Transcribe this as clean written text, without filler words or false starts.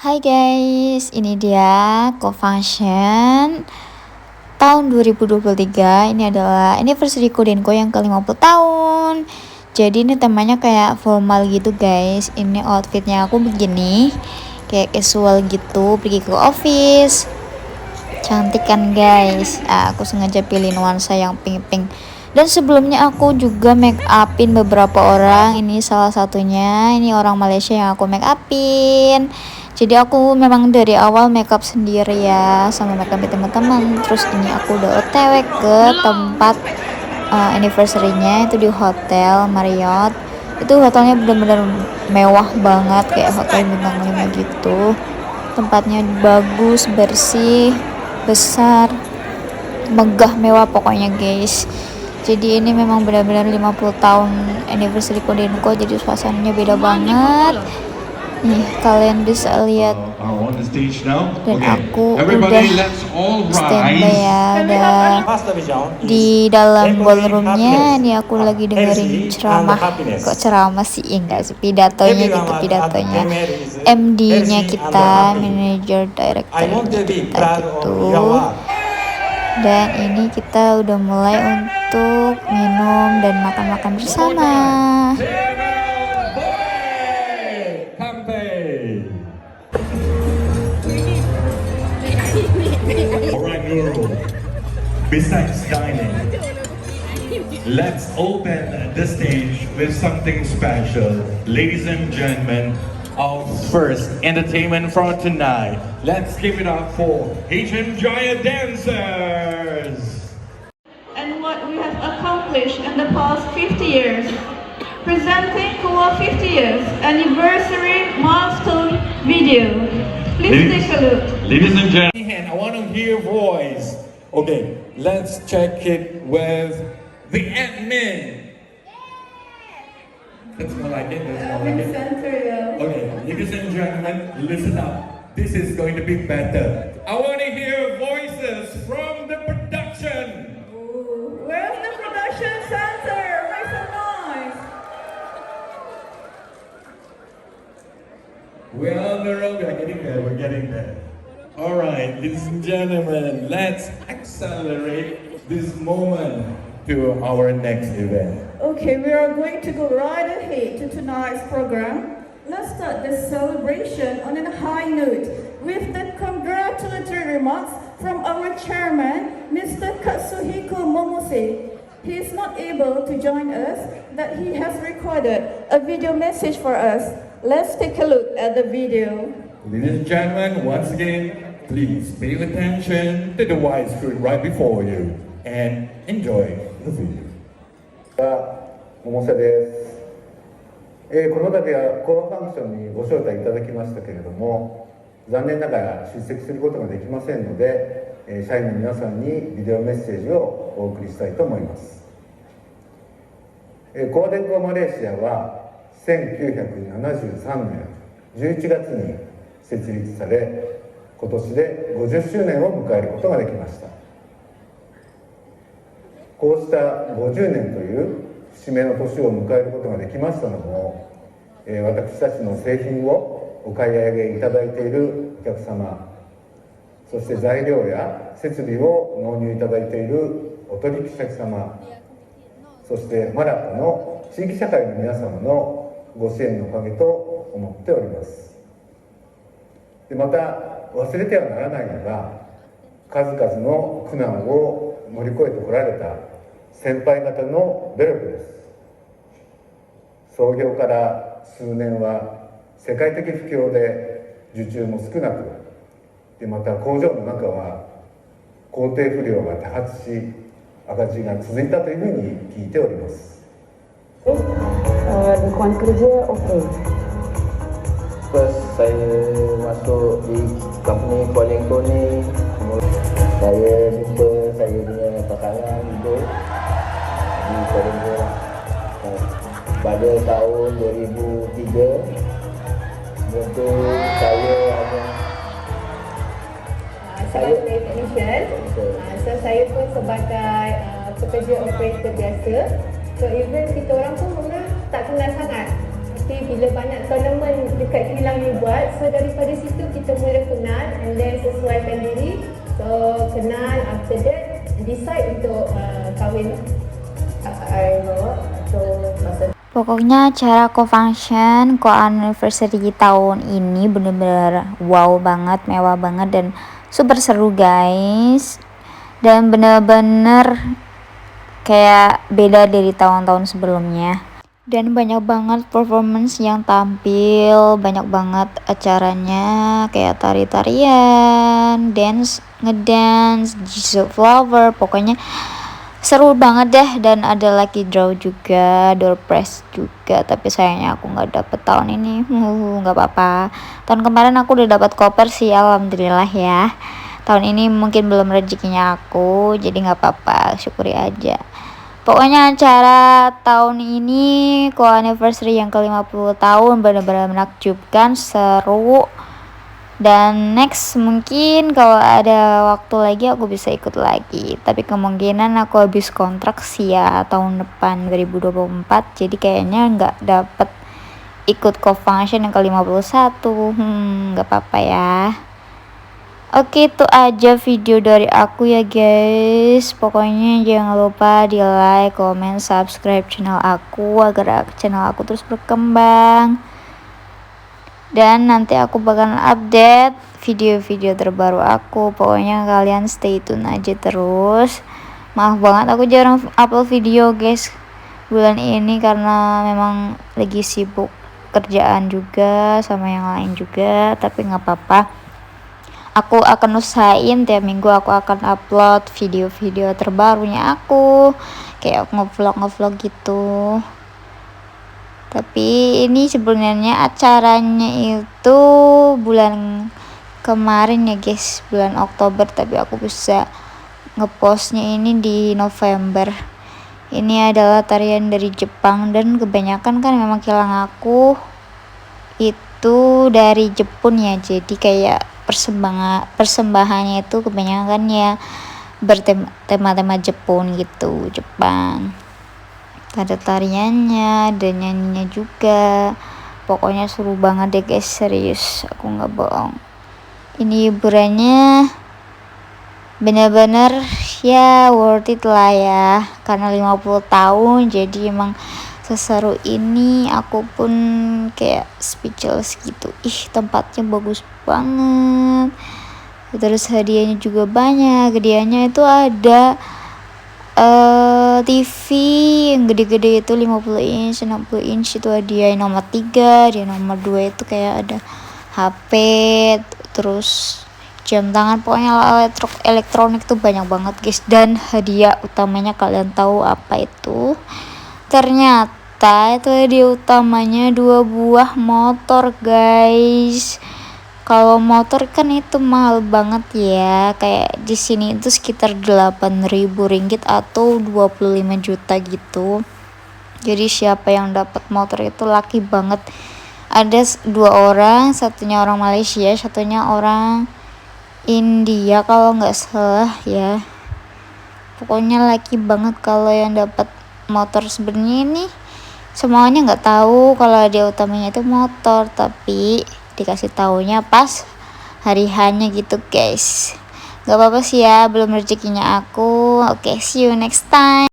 Hai guys, ini dia Co-Function tahun 2023. Ini adalah anniversary Denko yang ke-50 tahun. Jadi ini temanya kayak formal gitu guys. Ini outfitnya aku begini, kayak casual gitu, pergi ke office. Cantik kan guys. Aku sengaja pilih nuansa yang pink-pink. Dan sebelumnya aku juga make upin beberapa orang. Ini salah satunya, ini orang Malaysia yang aku make upin. Jadi aku memang dari awal makeup sendiri ya, sama makeup teman-teman. Terus ini aku udah OTW ke tempat anniversary-nya, itu di Hotel Marriott. Itu hotelnya benar-benar mewah banget, kayak hotel bintang 5 gitu. Tempatnya bagus, bersih, besar, megah, mewah pokoknya guys. Jadi ini memang benar-benar 50 tahun anniversary Denko, jadi suasananya beda banget. Nih kalian bisa lihat, dan aku udah standby ya, ada di dalam ballroomnya. Ini aku lagi dengerin ceramah, kok ceramah sih, enggak sih, pidatonya gitu, pidatonya MD-nya kita, manager director kita gitu. Dan ini kita udah mulai untuk minum dan makan-makan bersama. Alright, Nurul. Besides dining, let's open the stage with something special. Ladies and gentlemen, our first entertainment for tonight. Let's give it up for Asian Giant Dancers. And what we have accomplished in the past 50 years. Presenting our 50 years anniversary milestone video. Please take a look. Ladies and gentlemen, I want to hear voice. Okay, let's check it with the admin. That's more like it. That's more like it. Okay, ladies and gentlemen, listen up. This is going to be better. I want to hear voices from the production. Where's the production center? Make some noise. We're on the road. We're getting there. We're getting there. All right, ladies and gentlemen, let's accelerate this moment to our next event. Okay, we are going to go right ahead to tonight's program. Let's start the celebration on a high note with the congratulatory remarks from our chairman, Mr. Katsuhiko Momose. He is not able to join us, but he has recorded a video message for us. Let's take a look at the video. Ladies and gentlemen, once again, please pay attention to the widescreen right before you and enjoy the video. 百瀬です。この度はコアファンクションにご招待いただきましたけれども、残念ながら出席することができませんので、社員の皆さんにビデオメッセージをお送りしたいと思います。コア電工マレーシアは1973年11月に設立され、今年で50周年を迎えることができました。こうした50年という節目の年を迎えることができましたのも、私たちの製品をお買い上げいただいているお客様、そして材料や設備を納入いただいているお取引先様、そしてマラットの地域社会の皆様のご支援のおかげと思っております。でまた忘れてはならないのが、数々の苦難を乗り越えてこられた先輩方の努力です。創業から数年は世界的不況で受注も少なく、でまた工場の中は工程不良が多発し、赤字が続いたというふうに聞いております。Lingkungan kerja okey. First saya masuk di company Denko ni, saya jumpa saya punya pasangan hidup di Denko pada tahun 2003. Untuk saya hanya Saya technician. So saya pun sebagai pekerja operator biasa. So even kita orang pun mula tak kenal sangat. Tapi bila banyak tournament dekat kilang ni buat, so daripada situ kita semula kenal and then sesuaikan diri. So kenal, after that decide untuk kahwin. So masa Pokoknya acara co-function, co-anniversary tahun ini bener-bener wow banget, mewah banget dan super seru guys. Dan bener-bener kayak beda dari tahun-tahun sebelumnya. Dan banyak banget performance yang tampil, banyak banget acaranya kayak tari-tarian, dance, ngedance, jisoo flower, pokoknya seru banget deh. Dan ada lucky draw juga, door prize juga, tapi sayangnya aku nggak dapet tahun ini. Nggak apa-apa, tahun kemarin aku udah dapat koper sih, alhamdulillah ya. Tahun ini mungkin belum rezekinya aku, jadi nggak apa-apa, syukuri aja. Pokoknya acara tahun ini co-anniversary yang ke-50 tahun benar-benar menakjubkan, seru. Dan next mungkin kalau ada waktu lagi aku bisa ikut lagi, tapi kemungkinan aku habis kontrak sih ya tahun depan 2024, jadi kayaknya nggak dapet ikut co-function yang ke-51. Nggak apa-apa ya. Oke, itu aja video dari aku ya guys. Pokoknya jangan lupa di like, comment, subscribe channel aku agar channel aku terus berkembang. Dan nanti aku bakalan update video-video terbaru aku. Pokoknya kalian stay tune aja terus. Maaf banget aku jarang upload video guys bulan ini karena memang lagi sibuk kerjaan juga sama yang lain juga, tapi nggak apa-apa. Aku akan usahain tiap minggu aku akan upload video-video terbarunya aku, kayak ngevlog gitu. Tapi ini sebenarnya acaranya itu bulan kemarin ya guys, bulan Oktober, tapi aku bisa ngepostnya ini di November. Ini adalah tarian dari Jepang dan kebanyakan kan memang kilang aku itu dari Jepun ya, jadi kayak persembahannya itu kebanyakan ya bertema-tema Jepun gitu, Jepang. Ada tariannya, ada nyanyinya juga. Pokoknya seru banget deh guys, serius, aku nggak bohong. Ini hiburannya bener-bener ya worth it lah ya, karena 50 tahun jadi emang seseru ini. Aku pun kayak speechless gitu, tempatnya bagus banget, terus hadiahnya juga banyak. Hadiahnya itu ada TV yang gede-gede itu 50 inch, 60 inch itu hadiah nomor 3, dia nomor 2 itu kayak ada HP, terus jam tangan, pokoknya elektronik tuh banyak banget guys. Dan hadiah utamanya kalian tahu apa itu? Ternyata itu hadiah utamanya 2 buah motor guys. Kalau motor kan itu mahal banget ya, kayak di sini itu sekitar 8.000 ringgit atau 25 juta gitu. Jadi siapa yang dapat motor itu laki banget. Ada 2 orang, satunya orang Malaysia, satunya orang India kalau nggak salah ya. Pokoknya laki banget kalau yang dapat motor. Sebenarnya ini semuanya nggak tahu kalau dia utamanya itu motor, tapi dikasih taunya pas hari hanya gitu guys. Gak apa-apa sih ya, belum rezekinya aku. Oke, see you next time.